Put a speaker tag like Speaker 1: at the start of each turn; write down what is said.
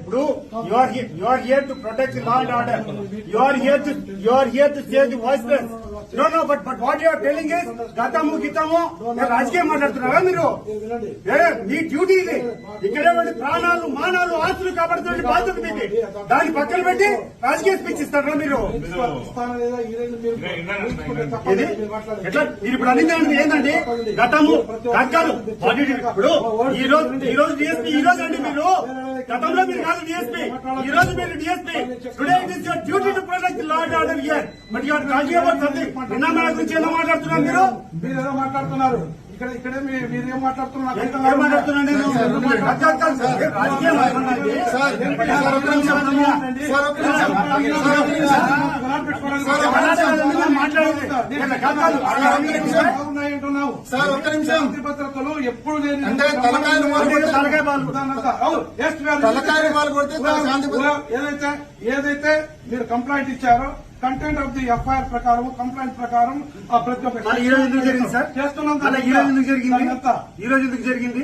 Speaker 1: ఇప్పుడు you are here to protect the law and order. You are here to save the voiceless. No, but what you are telling is గతము రాజకీయం మాట్లాడుతున్నారా మీరు? మీ duty ఇది. ఇక్కడే ఉండి ప్రాణాలు మానాలు ఆస్తులు కాపాడుతున్న బాధ్యత మీది. దాన్ని పక్కన పెట్టి రాజకీయ స్పీచ్ ఇస్తారా మీరు? ఎట్లా మీరు ఇప్పుడు అన్ని ఏంటండి? గతము కాదు. ఇప్పుడు ఈ రోజు డిఎస్పీ ఈ రోజు అండి మీరు. గతంలో మీరు కాదు డిఎస్పీ, ఈ రోజు మీరు DSP. Today it is your duty to protect law and order here. But you are talking about something. నిన్న మన గురించి ఏదో మాట్లాడుతున్నారు మీరు.
Speaker 2: ఏదో మాట్లాడుతున్నారు. ఇక్కడే మీరు ఏం మాట్లాడుతున్నారు?
Speaker 1: ఏం మాట్లాడుతున్నాను నేను? రాజకీయం
Speaker 2: శాంతి భద్రతలు ఎప్పుడు ఏదైతే మీరు కంప్లైంట్ ఇచ్చారో కంటెంట్ ఆఫ్ ది ఎఫ్ఐఆర్ ప్రకారం కంప్లైంట్ ప్రకారం ప్రతి ఒక్క
Speaker 1: ఈ రోజు ఎందుకు జరిగింది సార్?
Speaker 2: చేస్తున్నాం.
Speaker 1: ఈ రోజు ఎందుకు జరిగింది?